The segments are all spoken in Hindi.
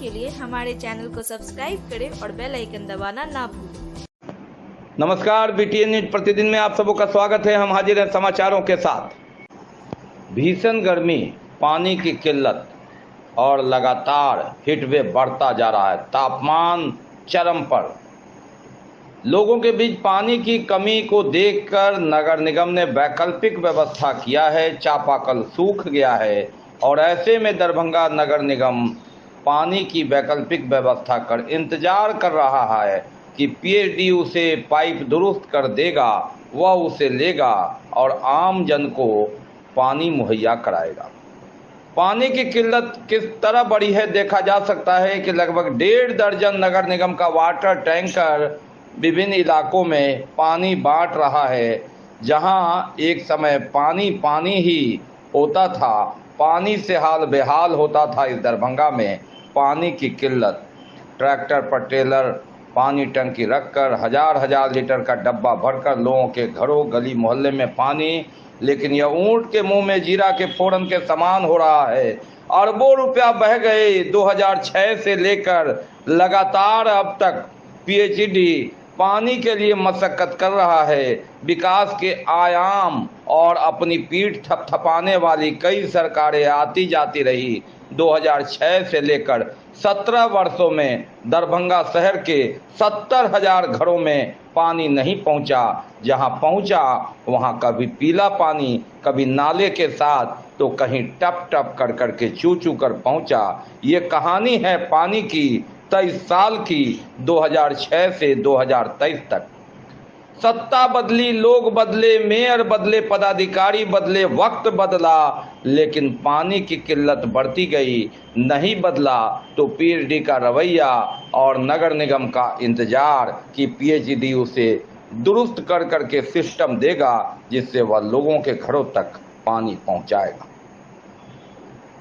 के लिए हमारे चैनल को सब्सक्राइब करें और बेल आइकन दबाना ना भूलें। नमस्कार, बीटीएन न्यूज प्रतिदिन में आप सबों का स्वागत है। हम हाजिर हैं समाचारों के साथ। भीषण गर्मी, पानी की किल्लत और लगातार हीटवेव बढ़ता जा रहा है। तापमान चरम पर। लोगों के बीच पानी की कमी को देखकर नगर निगम ने वैकल्पिक व्यवस्था किया है। चापाकल सूख गया है और ऐसे में दरभंगा नगर निगम पानी की वैकल्पिक व्यवस्था कर इंतजार कर रहा है कि पीएचडी उसे पाइप दुरुस्त कर देगा, वह उसे लेगा और आम जन को पानी मुहैया कराएगा। पानी की किल्लत किस तरह बढ़ी है देखा जा सकता है कि लगभग 1.5 दर्जन नगर निगम का वाटर टैंकर विभिन्न इलाकों में पानी बांट रहा है। जहां एक समय पानी ही होता था, पानी से हाल बेहाल होता था। इस दरभंगा में पानी की किल्लत, ट्रैक्टर पर ट्रेलर पानी टंकी रखकर हजार लीटर का डब्बा भरकर लोगों के घरों गली मोहल्ले में पानी, लेकिन यह ऊंट के मुंह में जीरा के फोड़न के समान हो रहा है। अरबों रुपया बह गए 2006 से लेकर लगातार अब तक पीएचडी पानी के लिए मशक्कत कर रहा है। विकास के आयाम और अपनी पीठ थपथपाने वाली कई सरकारें आती जाती रही। 2006 से लेकर 17 वर्षों में दरभंगा शहर के 70,000 घरों में पानी नहीं पहुंचा। जहां पहुंचा वहां कभी पीला पानी, कभी नाले के साथ, तो कहीं टप टप कर करके चू चू कर पहुंचा। ये कहानी है पानी की 23 साल की, 2006 से 2023 तक। सत्ता बदली, लोग बदले, मेयर बदले, पदाधिकारी बदले, वक्त बदला, लेकिन पानी की किल्लत बढ़ती गई। नहीं बदला तो पीएचडी का रवैया और नगर निगम का इंतजार कि पीएचडी उसे दुरुस्त कर करके सिस्टम देगा जिससे वह लोगों के घरों तक पानी पहुंचाएगा।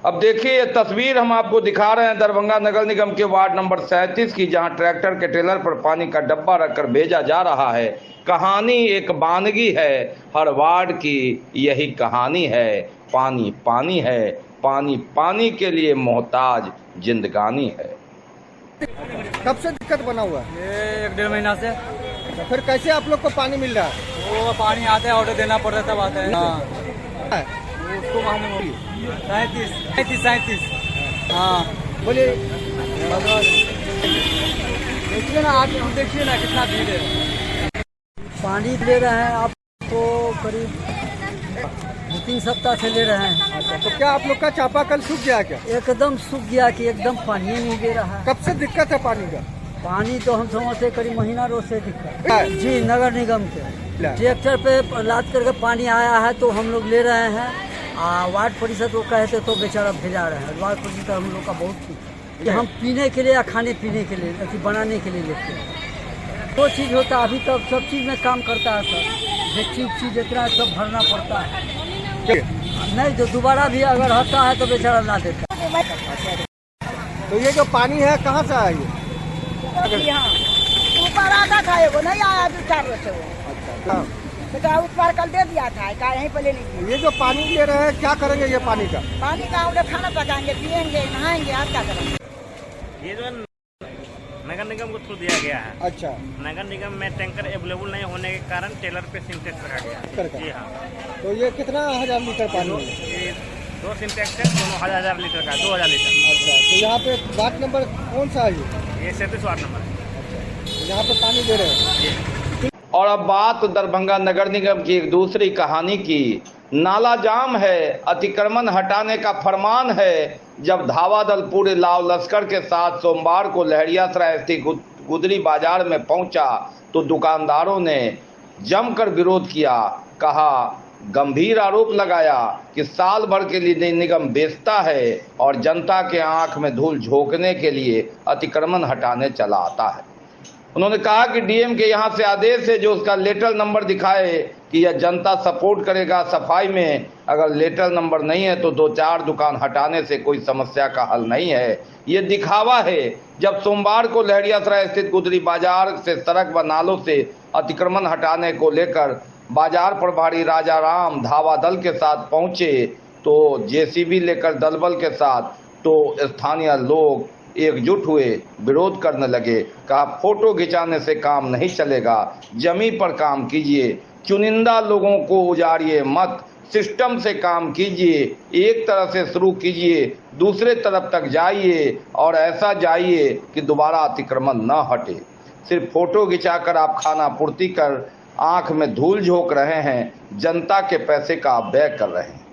अब देखिए ये तस्वीर हम आपको दिखा रहे हैं दरभंगा नगर निगम के वार्ड नंबर 37 की, जहां ट्रैक्टर के ट्रेलर पर पानी का डब्बा रखकर भेजा जा रहा है। कहानी एक वानगी है, हर वार्ड की यही कहानी है। पानी पानी है, पानी पानी के लिए मोहताज जिंदगानी है। कब से दिक्कत बना हुआ है? ये 1-1.5 महीना से। तो फिर कैसे आप लोग को पानी मिल रहा है? वो पानी आता है, ऑर्डर देना पड़ता है, तब आता है। हाँ, उसको मालूम होगी 37। हाँ बोलिए। देखिए ना, आज हम देखिए ना कितना भीड़ है। पानी ले रहे हैं आपको करीब 2-3 सप्ताह से ले रहे हैं। अच्छा, तो क्या आप लोग का चापाकल सूख गया क्या? एकदम सूख गया कि एकदम पानी नहीं दे रहा है। कब से दिक्कत है पानी का? पानी तो हम समझते करीब महीना रोज से दिक्कत है। जी, नगर निगम के ट्रैक्टर पे लाद करके पानी आया है तो हम लोग ले रहे हैं। वार्ड परिषद को कहते तो बेचारा भेजा रहे हैं। वार्ड परिषद हम लोग का बहुत ठीक कि हम पीने के लिए या खाने पीने के लिए ऐसी बनाने के लिए लेते हैं। दो चीज़ होता है, अभी तक सब चीज़ में काम करता है सर। जो चीज़ जितना है सब भरना पड़ता है। नहीं तो दोबारा भी अगर होता है तो बेचारा ला देता है। तो ये जो पानी है कहाँ से आया ये? ऊपर आता था, वो नहीं आया 2-4 रोज से। अच्छा, बेटा उस पार कल दे दिया था, का यहीं पर ले लीजिए। ये जो पानी ले रहे हैं क्या करेंगे ये पानी का? पानी का हम लोग खाना पकाएंगे, पियेंगे, नहाएंगे, और क्या करेंगे। ये जो नगर निगम को थ्रू दिया गया है। अच्छा, नगर निगम में टैंकर अवेलेबल नहीं होने के कारण टेलर पे सिंटेक्स रखा गया है। जी हाँ। तो ये कितना 1000 लीटर पानी है? ये 2 सिंटेक्स है, दोनों 1000 लीटर का, 2000 लीटर। अच्छा, तो यहाँ पे वार्ड नंबर कौन सा है ये 37 वार्ड नंबर है। अच्छा, यहाँ पे पानी दे रहे हैं। और अब बात दरभंगा नगर निगम की एक दूसरी कहानी की। नाला जाम है, अतिक्रमण हटाने का फरमान है। जब धावा दल पूरे लाव लश्कर के साथ सोमवार को लहरियासराय स्थित गुदरी बाजार में पहुंचा तो दुकानदारों ने जमकर विरोध किया। कहा, गंभीर आरोप लगाया कि साल भर के लिए निगम बेचता है और जनता के आंख में धूल झोंकने के लिए अतिक्रमण हटाने चला आता है। उन्होंने कहा कि डीएम के यहाँ से आदेश है जो उसका लेटर नंबर दिखाए कि यह जनता सपोर्ट करेगा सफाई में। अगर लेटर नंबर नहीं है तो 2-4 दुकान हटाने से कोई समस्या का हल नहीं है, ये दिखावा है। जब सोमवार को लहरियासराय स्थित गुदरी बाजार से सड़क व नालों से अतिक्रमण हटाने को लेकर बाजार प्रभारी राजा राम धावा दल के साथ पहुंचे तो जेसीबी लेकर दलबल के साथ, तो स्थानीय लोग एकजुट हुए, विरोध करने लगे। कहा फोटो खिंचाने से काम नहीं चलेगा, जमीन पर काम कीजिए, चुनिंदा लोगों को उजाड़िए मत, सिस्टम से काम कीजिए, एक तरफ से शुरू कीजिए, दूसरे तरफ तक जाइए और ऐसा जाइए कि दोबारा अतिक्रमण न हटे। सिर्फ फोटो खिंचाकर आप खाना पूर्ति कर आंख में धूल झोंक रहे हैं, जनता के पैसे का आप व्यय कर रहे हैं।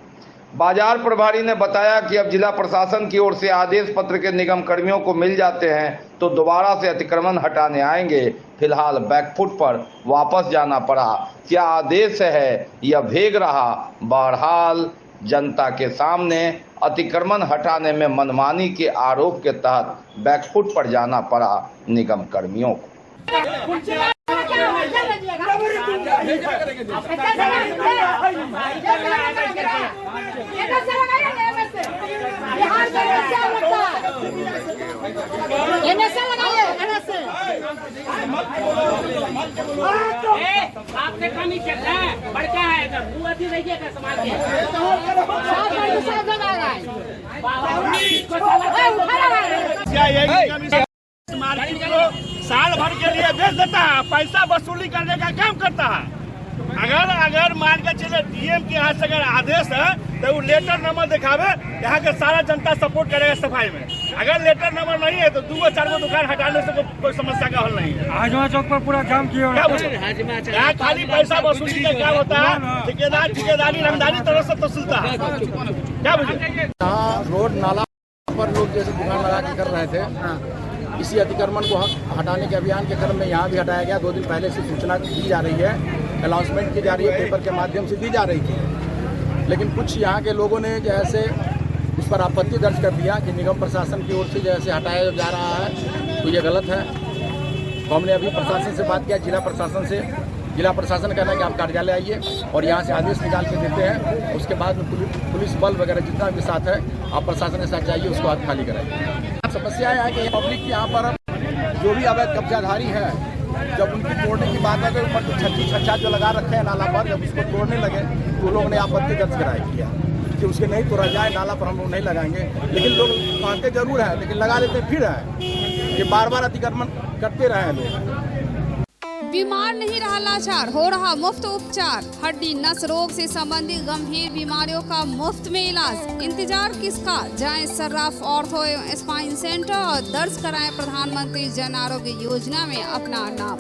बाजार प्रभारी ने बताया कि अब जिला प्रशासन की ओर से आदेश पत्र के निगम कर्मियों को मिल जाते हैं तो दोबारा से अतिक्रमण हटाने आएंगे। फिलहाल बैकफुट पर वापस जाना पड़ा। क्या आदेश है या भेग रहा? बहरहाल जनता के सामने अतिक्रमण हटाने में मनमानी के आरोप के तहत बैकफुट पर जाना पड़ा निगम कर्मियों को। आपसे कमी चलता है, बढ़ता है इधर वो अति रहिएगा समाज के मार्केट को साल भर के लिए बेच देता है, पैसा वसूली करने का काम करता है। अगर मान के चले डीएम के यहाँ से अगर आदेश है तो वो लेटर नंबर दिखावे, यहाँ के सारा जनता सपोर्ट करेगा सफाई में। अगर लेटर नंबर नहीं है तो 2-4 दुकान हटाने से कोई समस्या का हल नहीं है। आजमा चौक पर पूरा जाम किया यहाँ खाली पैसा वसूली का क्या होता है, ठेकेदारी रंगदारी तरफ से तोलता है। क्या बुझे रोड नाला पर लोग जैसे दुकान लगा के कर रहे थे, इसी अतिक्रमण को हटाने के अभियान के क्रम में यहाँ भी हटाया गया। 2 दिन पहले से सूचना दी जा रही है, अनाउंसमेंट की जा रही है, पेपर के माध्यम से दी जा रही थी, लेकिन कुछ यहाँ के लोगों ने जैसे उस पर आपत्ति दर्ज कर दिया कि निगम प्रशासन की ओर से जैसे हटाया जा रहा है तो ये गलत है। तो हमने अभी प्रशासन से बात किया, जिला प्रशासन से। जिला प्रशासन कहना है कि आप कार्यालय आइए और यहाँ से आदेश निकाल के देते हैं, उसके बाद में पुलिस बल वगैरह जितना भी साथ है आप प्रशासन के साथ जाइए, उसको हाथ खाली कराइए। समस्या है कि पब्लिक यहाँ पर जो भी अवैध कब्जाधारी है, जब उनकी तोड़ने की बात है तो ऊपर तो छज्जा जो लगा रखे हैं नाला पर, जब उसको तोड़ने लगे तो लोगों ने आपत्ति दर्ज किया कि उसके नहीं तोड़ा जाए, नाला पर हम लोग नहीं लगाएंगे। लेकिन लोग मानते जरूर है, लेकिन लगा लेते फिर है, ये बार अतिक्रमण करते रहे लोग। बीमार नहीं रहा लाचार, हो रहा मुफ्त उपचार। हड्डी नस रोग से संबंधित गंभीर बीमारियों का मुफ्त में इलाज। इंतजार किसका, जाएं सर्राफ ऑर्थो एवं स्पाइन सेंटर और दर्ज कराएं प्रधानमंत्री जन आरोग्य योजना में अपना नाम।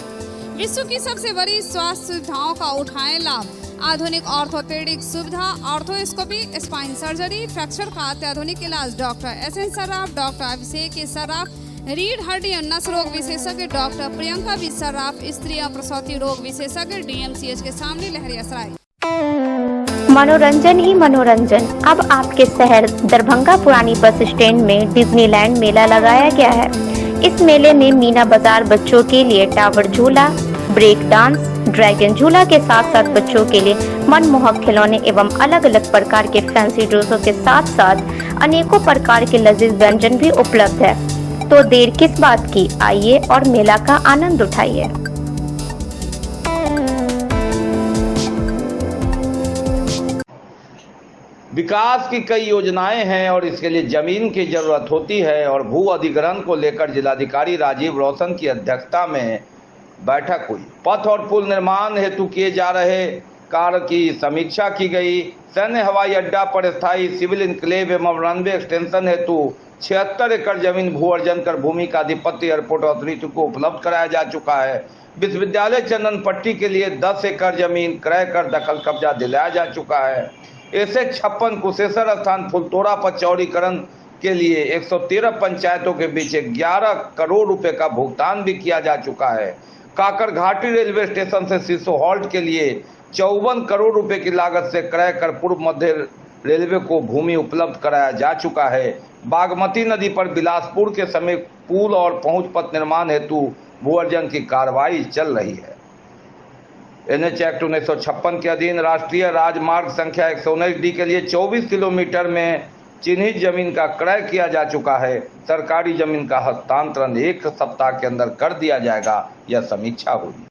विश्व की सबसे बड़ी स्वास्थ्य सुविधाओं का उठाएं लाभ। आधुनिक ऑर्थोपेडिक सुविधा, ऑर्थोस्कोपी, स्पाइन सर्जरी, फ्रैक्चर का अत्याधुनिक इलाज। डॉक्टर SN सर्राफ, डॉक्टर अभिषेक सर्राफ, रीढ़ हड्डी और नस रोग विशेषज्ञ डॉक्टर प्रियंका बी सर्राफ, स्त्री और प्रसूति रोग विशेषज्ञ DMCH के सामने लहरियासराय। मनोरंजन ही मनोरंजन। अब आपके शहर दरभंगा पुरानी बस स्टैंड में डिज्नीलैंड मेला लगाया गया है। इस मेले में मीना बाजार बच्चों के लिए टावर झूला, ब्रेक डांस, ड्रैगन झूला के साथ साथ बच्चों के लिए मनमोहक खिलौने एवं अलग अलग प्रकार के फैंसी ड्रेसों के साथ साथ अनेकों प्रकार के लजीज व्यंजन भी उपलब्ध है। तो देर किस बात की, आइए और मेला का आनंद उठाइए। विकास की कई योजनाएं हैं और इसके लिए जमीन की जरूरत होती है और भू अधिग्रहण को लेकर जिलाधिकारी राजीव रोशन की अध्यक्षता में बैठक हुई। पथ और पुल निर्माण हेतु किए जा रहे कार्य की समीक्षा की गई। सैन्य हवाई अड्डा पर स्थायी सिविल इनक्लेव एवं रनवे एक्सटेंशन हेतु 76 एकड़ जमीन भू अर्जन कर भूमि का अधिपत्य एयरपोर्ट अथॉरिटी को उपलब्ध कराया जा चुका है। विश्वविद्यालय चंदन पट्टी के लिए 10 एकड़ जमीन क्रय कर दखल कब्जा दिलाया जा चुका है। ऐसे 56 कुशेश्वर स्थान फुलतोड़ा पर चौड़ीकरण के लिए 113 पंचायतों के बीच 11 करोड़ रुपए का भुगतान भी किया जा चुका है। काकर घाटी रेलवे स्टेशन से सिसो हॉल्ट के लिए 54 करोड़ रुपए की लागत से क्रय कर पूर्व मध्य रेलवे को भूमि उपलब्ध कराया जा चुका है। बागमती नदी पर बिलासपुर के समीप पुल और पहुंच पथ निर्माण हेतु भू अर्जन की कार्रवाई चल रही है। NH एक्ट 1956 के अधीन राष्ट्रीय राजमार्ग संख्या 119D के लिए 24 किलोमीटर में चिन्हित जमीन का क्रय किया जा चुका है। सरकारी जमीन का हस्तांतरण 1 सप्ताह के अंदर कर दिया जाएगा, यह समीक्षा हुई।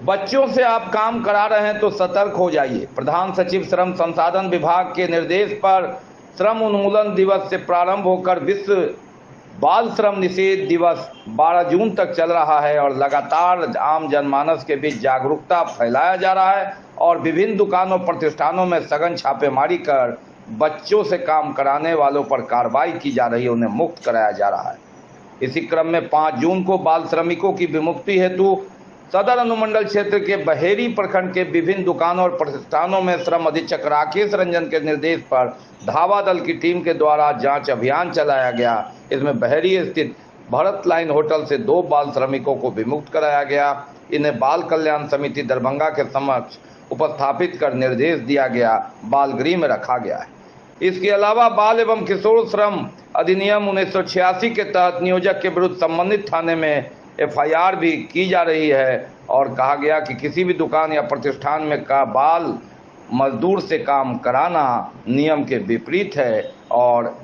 बच्चों से आप काम करा रहे हैं तो सतर्क हो जाइए। प्रधान सचिव श्रम संसाधन विभाग के निर्देश पर श्रम उन्मूलन दिवस से प्रारंभ होकर विश्व बाल श्रम निषेध दिवस 12 जून तक चल रहा है और लगातार आम जनमानस के बीच जागरूकता फैलाया जा रहा है और विभिन्न दुकानों प्रतिष्ठानों में सघन छापेमारी कर बच्चों से काम कराने वालों पर कार्रवाई की जा रही है, उन्हें मुक्त कराया जा रहा है। इसी क्रम में 5 जून को बाल श्रमिकों की विमुक्ति हेतु सदर अनुमंडल क्षेत्र के बहेरी प्रखंड के विभिन्न दुकानों और प्रतिष्ठानों में श्रम अधीक्षक राकेश रंजन के निर्देश पर धावा दल की टीम के द्वारा जांच अभियान चलाया गया। इसमें बहेरी स्थित भरत लाइन होटल से 2 बाल श्रमिकों को विमुक्त कराया गया। इन्हें बाल कल्याण समिति दरभंगा के समक्ष उपस्थापित कर निर्देश दिया गया, बाल गृह में रखा गया है। इसके अलावा बाल एवं किशोर श्रम अधिनियम 1986 के तहत नियोजक के विरुद्ध संबंधित थाने में FIR भी की जा रही है और कहा गया कि किसी भी दुकान या प्रतिष्ठान में का बाल मजदूर से काम कराना नियम के विपरीत है और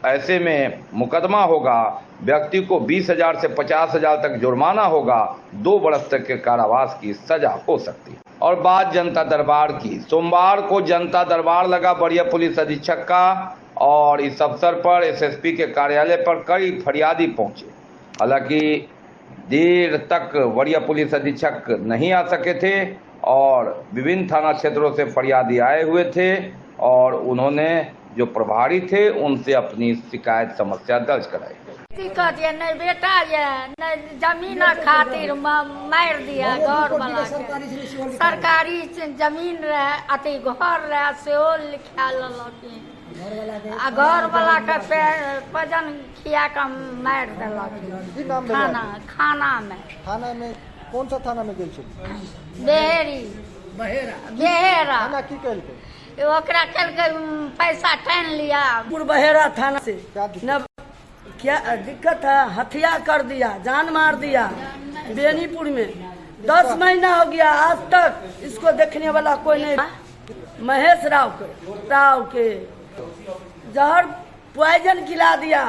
ऐसे में मुकदमा होगा। व्यक्ति को 20,000 से 50,000 तक जुर्माना होगा, 2 वर्ष तक के कारावास की सजा हो सकती है। और बात जनता दरबार की। सोमवार को जनता दरबार लगा वरीय पुलिस अधीक्षक का और इस अवसर पर SSP के कार्यालय पर कई फरियादी पहुंचे। हालांकि देर तक वरीय पुलिस अधीक्षक नहीं आ सके थे और विभिन्न थाना क्षेत्रों से फरियादी आए हुए थे और उन्होंने जो प्रभारी थे उनसे अपनी शिकायत समस्या दर्ज कराई। दिक्कत ये नहीं बेटा ये नहीं जमीन खातिर मार दिया घर वाला के। सरकारी जमीन रहे अति घर रहे से लिखा ललक आ घर वाला के भोजन खिया के मार दिलक। खाना में कौन सा थाना में गेल छे? बेहेरा थाना की कहलकै? ओकरा कहलकै पैसा टान लिया। बहेरा थाना से क्या दिक्कत है? हत्या कर दिया, जान मार दिया बेनीपुर में। 10 महीना हो गया, आज तक इसको देखने वाला कोई नहीं। महेश राव के जहर पॉइजन खिला दिया,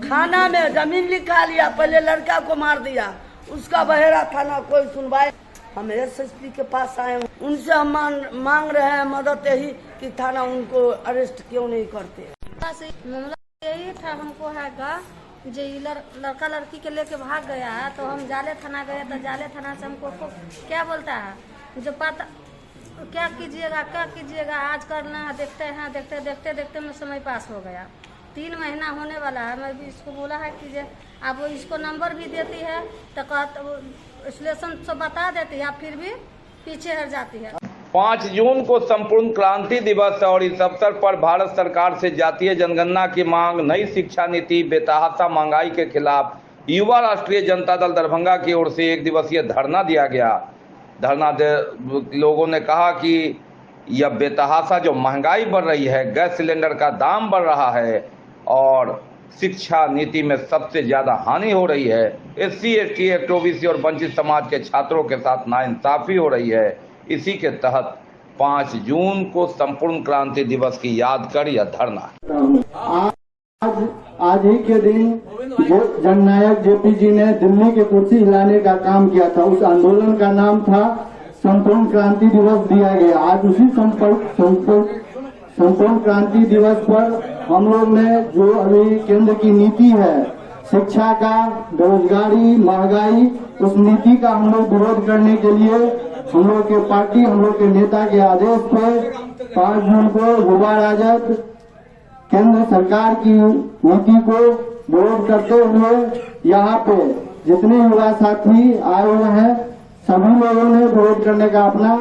खाना में जमीन लिखा लिया, पहले लड़का को मार दिया, उसका बहेरा थाना कोई सुनवाई। हम SSP के पास आए, उनसे हम मांग रहे हैं मदद यही कि थाना उनको अरेस्ट क्यों नहीं करते। यही था हमको है जो लड़का लड़की के लेके भाग गया है, तो हम जाले थाना गए तो जाले थाना से हमको क्या बोलता है जो पता क्या कीजिएगा आज करना है, देखते देखते में समय पास हो गया। 3 महीना होने वाला है। मैं भी इसको बोला है कि अब इसको नंबर भी देती है तो विश्लेषण सब बता देती है, फिर भी पीछे हट जाती है। 5 जून को संपूर्ण क्रांति दिवस और इस अवसर पर भारत सरकार से जातीय जनगणना की मांग, नई शिक्षा नीति, बेतहाशा महंगाई के खिलाफ युवा राष्ट्रीय जनता दल दरभंगा की ओर से 1 दिवसीय धरना दिया गया। लोगों ने कहा कि यह बेतहाशा जो महंगाई बढ़ रही है, गैस सिलेंडर का दाम बढ़ रहा है और शिक्षा नीति में सबसे ज्यादा हानि हो रही है। SC, ST, एक्ट OBC और वंचित समाज के छात्रों के साथ नाइंसाफी हो रही है। इसी के तहत 5 जून को संपूर्ण क्रांति दिवस की याद कर यह धरना है। आज ही के दिन जो जननायक JP जी ने दिल्ली की कुर्सी हिलाने का काम किया था, उस आंदोलन का नाम था संपूर्ण क्रांति दिवस दिया गया। आज उसी संपूर्ण क्रांति दिवस पर हम लोग ने जो अभी केंद्र की नीति है शिक्षा का, बेरोजगारी, महंगाई, उस नीति का हम लोग विरोध करने के लिए हम लोग के पार्टी, हम लोग के नेता के आदेश पे 5 जून को युवा राजद केंद्र सरकार की नीति को विरोध करते हुए यहाँ पे जितने युवा साथी आए हुए हैं सभी लोगों ने विरोध करने का अपना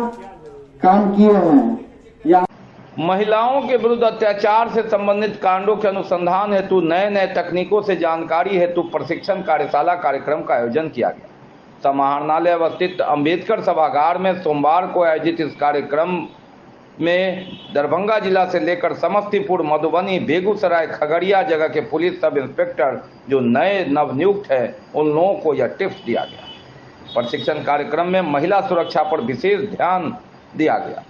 काम किए हैं। महिलाओं के विरुद्ध अत्याचार से संबंधित कांडों के अनुसंधान हेतु नए तकनीकों से जानकारी हेतु प्रशिक्षण कार्यशाला कार्यक्रम का आयोजन किया गया। समाहरणालय अवस्थित अंबेडकर सभागार में सोमवार को आयोजित इस कार्यक्रम में दरभंगा जिला से लेकर समस्तीपुर, मधुबनी, बेगूसराय, खगड़िया जगह के पुलिस सब इंस्पेक्टर जो नए नवनियुक्त है उन लोगों को यह टिप्स दिया गया। प्रशिक्षण कार्यक्रम में महिला सुरक्षा पर विशेष ध्यान दिया गया।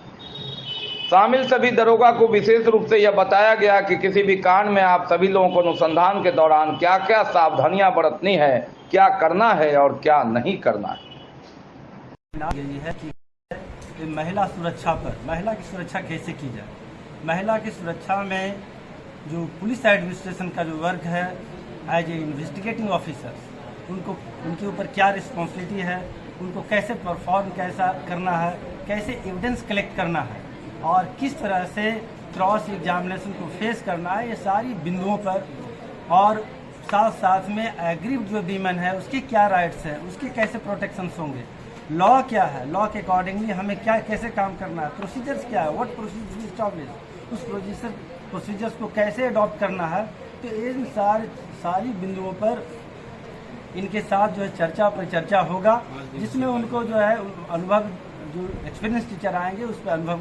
शामिल सभी दरोगा को विशेष रूप से यह बताया गया कि किसी भी कांड में आप सभी लोगों को अनुसंधान के दौरान क्या क्या सावधानियां बरतनी है, क्या करना है और क्या नहीं करना है। महिला सुरक्षा पर, महिला की सुरक्षा कैसे की जाए। महिला की सुरक्षा में जो पुलिस एडमिनिस्ट्रेशन का जो वर्क है एज ए इन्वेस्टिगेटिंग ऑफिसर्स उनको उनके ऊपर क्या रिस्पॉन्सिबिलिटी है, उनको कैसे परफॉर्म कैसा करना है, कैसे एविडेंस कलेक्ट करना है और किस तरह से क्रॉस एग्जामिनेशन को फेस करना है, ये सारी बिंदुओं पर और साथ साथ में एग्रीड जो वीमेन है उसके क्या राइट्स हैं, उसके कैसे प्रोटेक्शंस होंगे, लॉ क्या है, लॉ के अकॉर्डिंगली हमें क्या कैसे काम करना है, प्रोसीजर्स क्या है, व्हाट प्रोसीजर इस्टैब्लिश, उस प्रोसीजर्स को कैसे अडॉप्ट करना है। तो इन सारी बिंदुओं पर इनके साथ जो है चर्चा पर चर्चा होगा, जिसमें उनको जो है अनुभव जो एक्सपीरियंस टीचर आएंगे उस पर अनुभव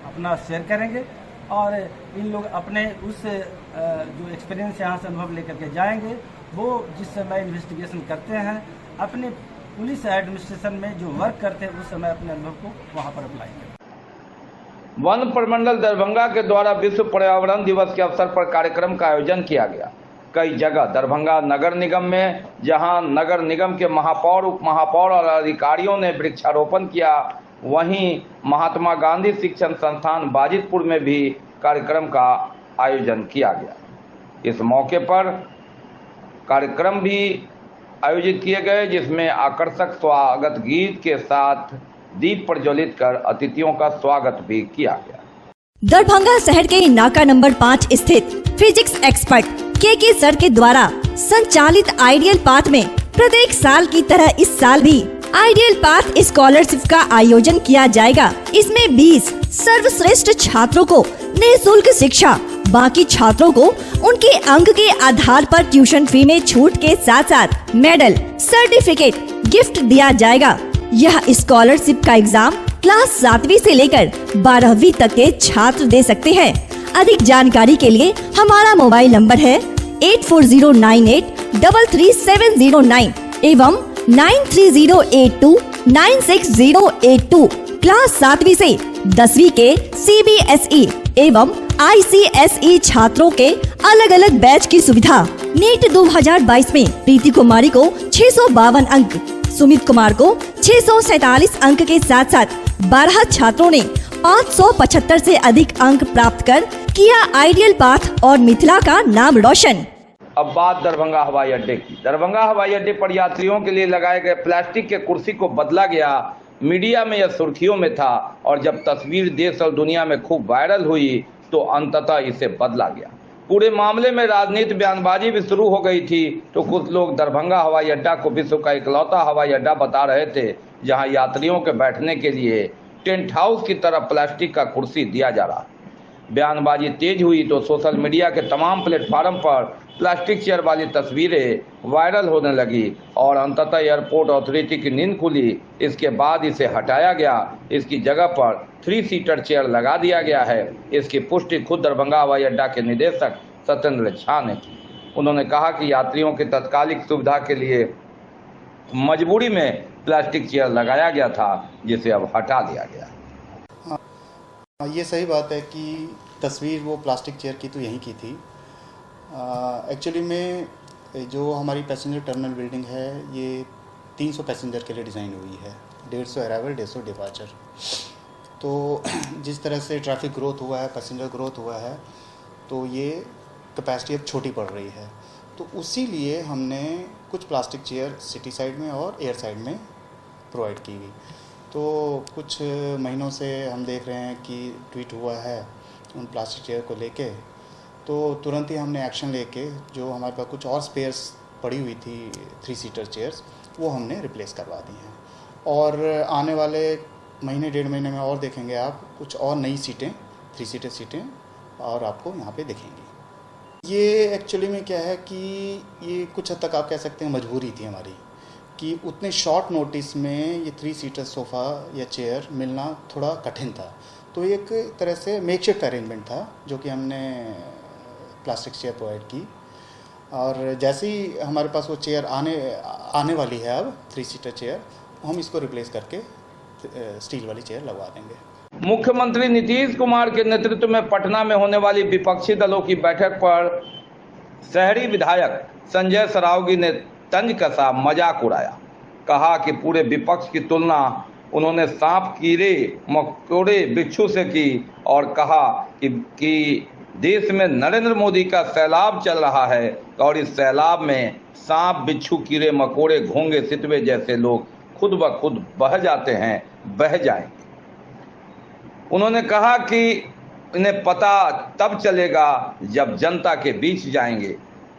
अपना शेयर करेंगे और इन लोग अपने उस जो एक्सपीरियंस यहाँ से अनुभव लेकर के जाएंगे, वो जिस समय इन्वेस्टिगेशन करते हैं अपने पुलिस एडमिनिस्ट्रेशन में जो वर्क करते हैं उस समय अपने अनुभव को वहाँ पर अप्लाई करें। वन प्रमंडल दरभंगा के द्वारा विश्व पर्यावरण दिवस के अवसर पर कार्यक्रम का आयोजन किया गया। कई जगह दरभंगा नगर निगम में, जहां नगर निगम के महापौर, उप महापौर और अधिकारियों ने वृक्षारोपण किया, वहीं महात्मा गांधी शिक्षण संस्थान बाजितपुर में भी कार्यक्रम का आयोजन किया गया। इस मौके पर कार्यक्रम भी आयोजित किए गए, जिसमें आकर्षक स्वागत गीत के साथ दीप प्रज्वलित कर अतिथियों का स्वागत भी किया गया। दरभंगा शहर के नाका नंबर 5 स्थित फिजिक्स एक्सपर्ट के सर के द्वारा संचालित आइडियल पाथ में प्रत्येक साल की तरह इस साल भी आइडियल पाथ स्कॉलरशिप का आयोजन किया जाएगा। इसमें 20 सर्वश्रेष्ठ छात्रों को निःशुल्क शिक्षा, बाकी छात्रों को उनके अंक के आधार पर ट्यूशन फी में छूट के साथ साथ मेडल, सर्टिफिकेट गिफ्ट दिया जाएगा। यह स्कॉलरशिप का एग्जाम क्लास 7वीं से लेकर 12वीं तक के छात्र दे सकते हैं। अधिक जानकारी के लिए हमारा मोबाइल नंबर है 8409833709 एवं 9308296082। क्लास 7वीं से 10वीं के CBSE एवं ICSE छात्रों के अलग अलग बैच की सुविधा। नीट 2022 में प्रीति कुमारी को 652 अंक, सुमित कुमार को 647 अंक के साथ साथ 12 छात्रों ने 575 से अधिक अंक प्राप्त कर किया आइडियल पाथ और मिथिला का नाम रोशन। अब बात दरभंगा हवाई अड्डे की। दरभंगा हवाई अड्डे पर यात्रियों के लिए लगाए गए प्लास्टिक के कुर्सी को बदला गया। मीडिया में यह सुर्खियों में था और जब तस्वीर देश और दुनिया में खूब वायरल हुई तो अंततः इसे बदला गया। पूरे मामले में राजनीति बयानबाजी भी शुरू हो गई थी तो कुछ लोग दरभंगा हवाई अड्डा को विश्व का इकलौता हवाई अड्डा बता रहे थे, जहां यात्रियों के बैठने के लिए टेंट हाउस की तरह प्लास्टिक का कुर्सी दिया जा रहा। बयानबाजी तेज हुई तो सोशल मीडिया के तमाम प्लेटफार्म पर प्लास्टिक चेयर वाली तस्वीरें वायरल होने लगी और अंततः एयरपोर्ट अथॉरिटी की नींद खुली। इसके बाद इसे हटाया गया, इसकी जगह पर 3 सीटर चेयर लगा दिया गया है। इसकी पुष्टि खुद दरभंगा हवाई अड्डा के निदेशक सत्येंद्र झा ने की। उन्होंने कहा कि यात्रियों की तत्कालिक सुविधा के लिए मजबूरी में प्लास्टिक चेयर लगाया गया था, जिसे अब हटा दिया गया। ये सही बात है कि तस्वीर वो प्लास्टिक चेयर की तो यहीं की थी। एक्चुअली में जो हमारी पैसेंजर टर्मिनल बिल्डिंग है ये 300 पैसेंजर के लिए डिज़ाइन हुई है, 150 अराइवल 150 डिपार्चर। तो जिस तरह से ट्रैफिक ग्रोथ हुआ है, पैसेंजर ग्रोथ हुआ है, तो ये कैपेसिटी अब छोटी पड़ रही है। तो उसी लिए हमने कुछ प्लास्टिक चेयर सिटी साइड में और एयर साइड में प्रोवाइड की गई। तो कुछ महीनों से हम देख रहे हैं कि ट्वीट हुआ है उन प्लास्टिक चेयर को लेके, तो तुरंत ही हमने एक्शन लेके जो हमारे पास कुछ और स्पेयर्स पड़ी हुई थी 3 सीटर चेयर्स, वो हमने रिप्लेस करवा दी हैं। और आने वाले महीने 1.5 महीने में और देखेंगे आप कुछ और नई सीटें 3 सीटर सीटें और आपको यहाँ पे दिखेंगी। ये एक्चुअली में क्या है कि ये कुछ हद तक आप कह सकते हैं मजबूरी थी हमारी कि उतने शॉर्ट नोटिस में ये 3 सीटर सोफ़ा या चेयर मिलना थोड़ा कठिन था। तो एक तरह से मेकशिफ्ट अरेंजमेंट था जो कि हमने प्लास्टिक चेयर प्रोवाइड की। और जैसे ही हमारे पास वो चेयर आने वाली है अब 3 सीटर चेयर, हम इसको रिप्लेस करके स्टील वाली चेयर लगवा देंगे। मुख्यमंत्री नीतीश कुमार के नेतृत्व में पटना में होने वाली विपक्षी दलों की बैठक पर शहरी विधायक संजय सरावगी ने तंज कसा मजाक उड़ाया। कहा कि पूरे विपक्ष की तुलना उन्होंने सांप, कीड़े, मकोड़े, बिच्छू से की और कहा कि देश में नरेंद्र मोदी का सैलाब चल रहा है और इस सैलाब में सांप, बिच्छू, कीड़े मकोड़े, घोंगे, सितवे जैसे लोग खुद ब खुद बह जाते हैं, बह जाएंगे। उन्होंने कहा कि इन्हें पता तब चलेगा जब जनता के बीच जाएंगे।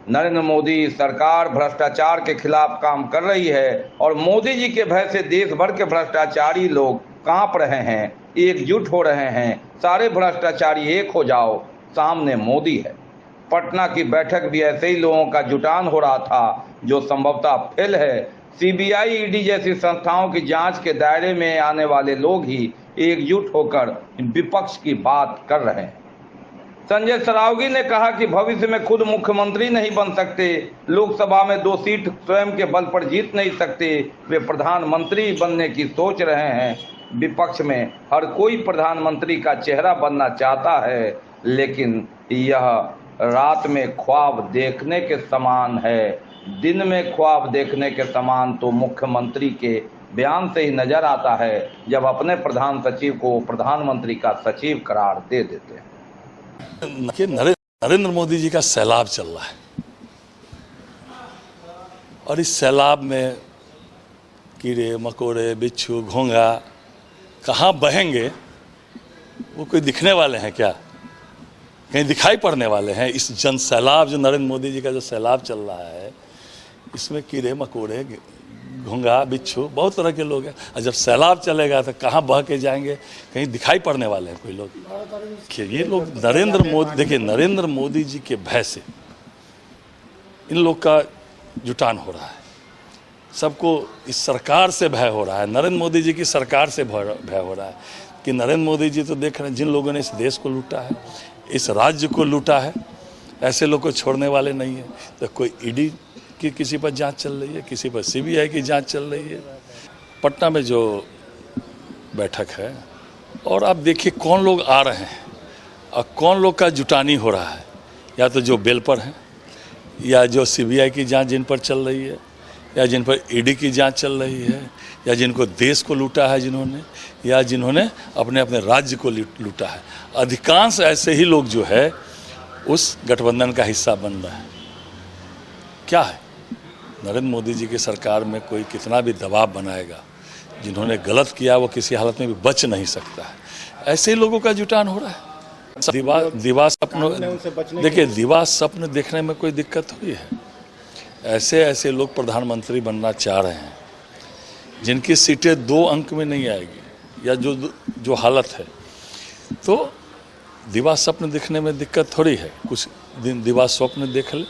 नरेंद्र मोदी सरकार भ्रष्टाचार के खिलाफ काम कर रही है और मोदी जी के भय से देश भर के भ्रष्टाचारी लोग कांप रहे हैं, एकजुट हो रहे हैं। सारे भ्रष्टाचारी एक हो जाओ, सामने मोदी है। पटना की बैठक भी ऐसे ही लोगों का जुटान हो रहा था जो संभवतः फेल है। सीबीआई, ईडी जैसी संस्थाओं की जांच के दायरे में आने वाले लोग ही एकजुट होकर विपक्ष की बात कर रहे हैं। संजय सरावगी ने कहा कि भविष्य में खुद मुख्यमंत्री नहीं बन सकते, लोकसभा में 2 सीट स्वयं के बल पर जीत नहीं सकते, वे प्रधानमंत्री बनने की सोच रहे हैं। विपक्ष में हर कोई प्रधानमंत्री का चेहरा बनना चाहता है, लेकिन यह रात में ख्वाब देखने के समान है। दिन में ख्वाब देखने के समान तो मुख्यमंत्री के बयान से ही नजर आता है, जब अपने प्रधान सचिव को प्रधानमंत्री का सचिव करार दे देते हैं। नरेंद्र मोदी जी का सैलाब चल रहा है और इस सैलाब में कीड़े मकोड़े, बिच्छू, घोंगा कहाँ बहेंगे वो कोई दिखने वाले हैं क्या? कहीं दिखाई पड़ने वाले हैं? इस जन सैलाब, जो नरेंद्र मोदी जी का जो सैलाब चल रहा है, इसमें कीड़े मकोड़े, घोंगा, बिच्छू, बहुत तरह के लोग हैं। और जब सैलाब चलेगा तो कहाँ बह के जाएंगे? कहीं दिखाई पड़ने वाले हैं कोई लोग? ये लोग नरेंद्र मोदी, देखिए नरेंद्र मोदी जी के भय से इन लोग का जुटान हो रहा है। सबको इस सरकार से भय हो रहा है, नरेंद्र मोदी जी की सरकार से भय हो रहा है कि नरेंद्र मोदी जी तो देख रहे हैं, जिन लोगों ने इस देश को लूटा है, इस राज्य को लूटा है, ऐसे लोग को छोड़ने वाले नहीं है। तो कोई ईडी की किसी पर जांच चल रही है, किसी पर सीबीआई की जांच चल रही है। पटना में जो बैठक है, और आप देखिए कौन लोग आ रहे हैं और कौन लोग का जुटानी हो रहा है। या तो जो बेल पर हैं, या जो सीबीआई की जांच जिन पर चल रही है, या जिन पर ईडी की जांच चल रही है, या जिनको देश को लूटा है जिन्होंने, या जिन्होंने अपने अपने राज्य को लूटा है। अधिकांश ऐसे ही लोग जो है उस गठबंधन का हिस्सा बन रहे हैं। क्या है, नरेंद्र मोदी जी की सरकार में कोई कितना भी दबाव बनाएगा, जिन्होंने गलत किया वो किसी हालत में भी बच नहीं सकता है। ऐसे ही लोगों का जुटान हो रहा है। दिवा स्वप्न, देखिए दिवा स्वप्न देखने में कोई दिक्कत हुई है? ऐसे ऐसे लोग प्रधानमंत्री बनना चाह रहे हैं जिनकी सीटें 2 अंक में नहीं आएगी, या जो हालत है, तो दिवा स्वप्न देखने में दिक्कत थोड़ी है। कुछ दिन दिवा स्वप्न देख ले,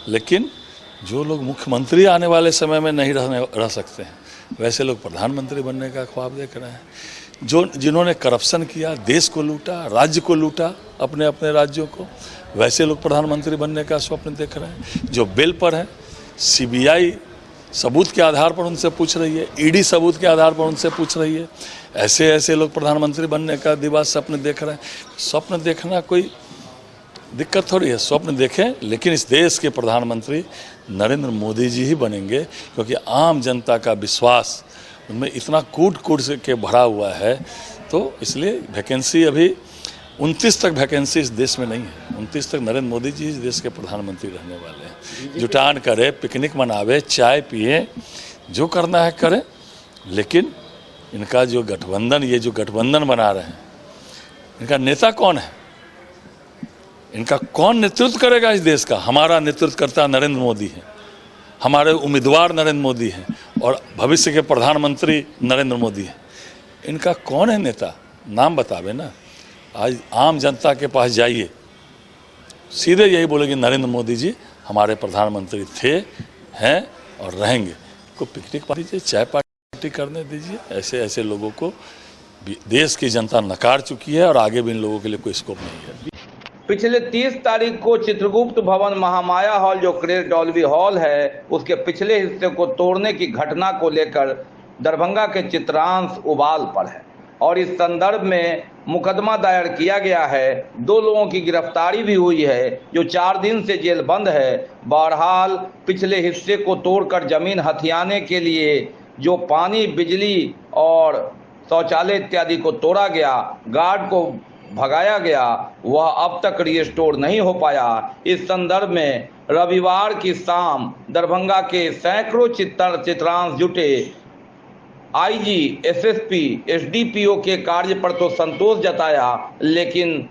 लेकिन जो लोग मुख्यमंत्री आने वाले समय में नहीं रह सकते हैं, वैसे लोग प्रधानमंत्री बनने का ख्वाब देख रहे हैं। जिन्होंने करप्शन किया, देश को लूटा, राज्य को लूटा, अपने अपने राज्यों को, वैसे लोग प्रधानमंत्री बनने का स्वप्न देख रहे हैं। जो बेल पर हैं, सीबीआई सबूत के आधार पर उनसे पूछ रही है, ईडी सबूत के आधार पर उनसे पूछ रही है, ऐसे ऐसे लोग प्रधानमंत्री बनने का दिवा स्वप्न देख रहे हैं। स्वप्न देखना कोई दिक्कत थोड़ी है, स्वप्न देखें, लेकिन इस देश के प्रधानमंत्री नरेंद्र मोदी जी ही बनेंगे, क्योंकि आम जनता का विश्वास उनमें इतना कूट से के भरा हुआ है। तो इसलिए वैकेंसी अभी 29 तक वैकेंसी इस देश में नहीं है। 29 तक नरेंद्र मोदी जी इस देश के प्रधानमंत्री रहने वाले हैं। जुटान करे, पिकनिक मनावे, चाय पिए, जो करना है करें, लेकिन इनका जो गठबंधन, ये जो गठबंधन बना रहे हैं, इनका नेता कौन है? इनका कौन नेतृत्व करेगा इस देश का? हमारा नेतृत्वकर्ता नरेंद्र मोदी है, हमारे उम्मीदवार नरेंद्र मोदी हैं, और भविष्य के प्रधानमंत्री नरेंद्र मोदी हैं। इनका कौन है नेता? नाम बतावे ना। आज आम जनता के पास जाइए, सीधे यही बोलेंगे नरेंद्र मोदी जी हमारे प्रधानमंत्री थे, हैं और रहेंगे। को पिकनिक पार्टी, चाय पार्टी करने दीजिए। ऐसे ऐसे लोगों को देश की जनता नकार चुकी है और आगे भी इन लोगों के लिए कोई स्कोप नहीं है। पिछले 30 तारीख को चित्रगुप्त भवन महामाया हॉल, जो ग्रेट डॉल्बी हॉल है, उसके पिछले हिस्से को तोड़ने की घटना को लेकर दरभंगा के चित्रांश उबाल पर है और इस संदर्भ में मुकदमा दायर किया गया है। 2 लोगों की गिरफ्तारी भी हुई है जो 4 दिन से जेल बंद है। बहरहाल पिछले हिस्से को तोड़कर जमीन हथियाने के लिए जो पानी, बिजली और शौचालय इत्यादि को तोड़ा गया, गार्ड को भगाया गया वह अब तक रिस्टोर नहीं हो पाया। इस संदर्भ में रविवार की शाम दरभंगा के सैकड़ों चित्रांश जुटे। आईजी, एसएसपी, एसडीपीओ के कार्य पर तो संतोष जताया, लेकिन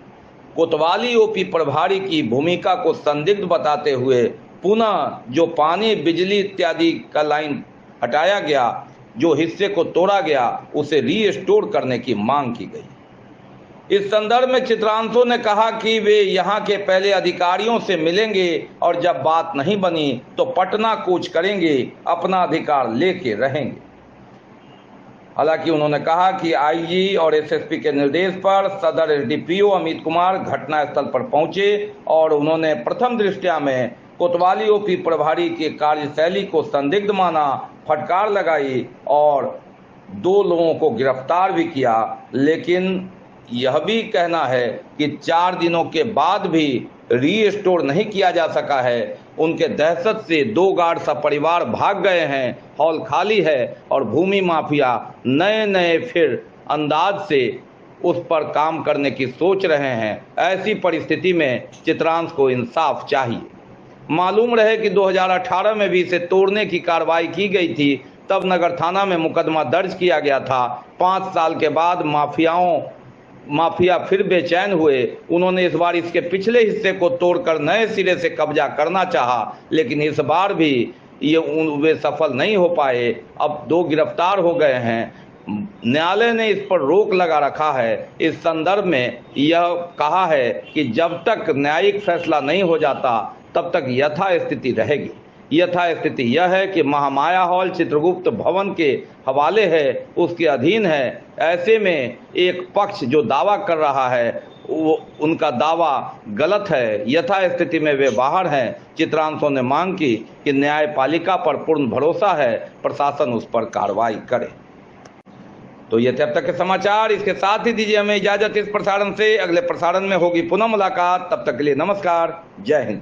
कोतवाली ओपी प्रभारी की भूमिका को संदिग्ध बताते हुए पुनः जो पानी, बिजली इत्यादि का लाइन हटाया गया, जो हिस्से को तोड़ा गया, उसे रीस्टोर करने की मांग की गई। इस संदर्भ में चित्रांशों ने कहा कि वे यहां के पहले अधिकारियों से मिलेंगे और जब बात नहीं बनी तो पटना कूच करेंगे, अपना अधिकार लेके रहेंगे। हालांकि उन्होंने कहा कि आईजी और एसएसपी के निर्देश पर सदर एसडीपीओ अमित कुमार घटनास्थल पर पहुंचे और उन्होंने प्रथम दृष्टया में कोतवाली ओपी प्रभारी की कार्यशैली को संदिग्ध माना, फटकार लगाई और 2 लोगों को गिरफ्तार भी किया। लेकिन यह भी कहना है कि 4 दिनों के बाद भी रीस्टोर नहीं किया जा सका है। उनके दहशत से 2 गार्ड सपरिवार भाग गए हैं, हॉल खाली है और भूमि माफिया नए फिर अंदाज से उस पर काम करने की सोच रहे हैं। ऐसी परिस्थिति में चित्रांश को इंसाफ चाहिए। मालूम रहे कि 2018 में भी इसे तोड़ने की कार्रवाई की गई थी, तब नगर थाना में मुकदमा दर्ज किया गया था। 5 साल के बाद माफिया फिर बेचैन हुए। उन्होंने इस बार इसके पिछले हिस्से को तोड़कर नए सिरे से कब्जा करना चाहा, लेकिन इस बार भी वे सफल नहीं हो पाए। अब 2 गिरफ्तार हो गए हैं। न्यायालय ने इस पर रोक लगा रखा है। इस संदर्भ में यह कहा है कि जब तक न्यायिक फैसला नहीं हो जाता तब तक यथास्थिति रहेगी। यथास्थिति यह है कि महामाया हॉल चित्रगुप्त भवन के हवाले है, उसके अधीन है। ऐसे में एक पक्ष जो दावा कर रहा है वो उनका दावा गलत है। यथास्थिति में वे बाहर हैं। चित्रांशों ने मांग की कि न्यायपालिका पर पूर्ण भरोसा है, प्रशासन उस पर कार्रवाई करे। तो ये थे अब तक के समाचार। इसके साथ ही दीजिए हमें इजाजत इस प्रसारण से। अगले प्रसारण में होगी पुनः मुलाकात। तब तक के लिए नमस्कार, जय हिंद।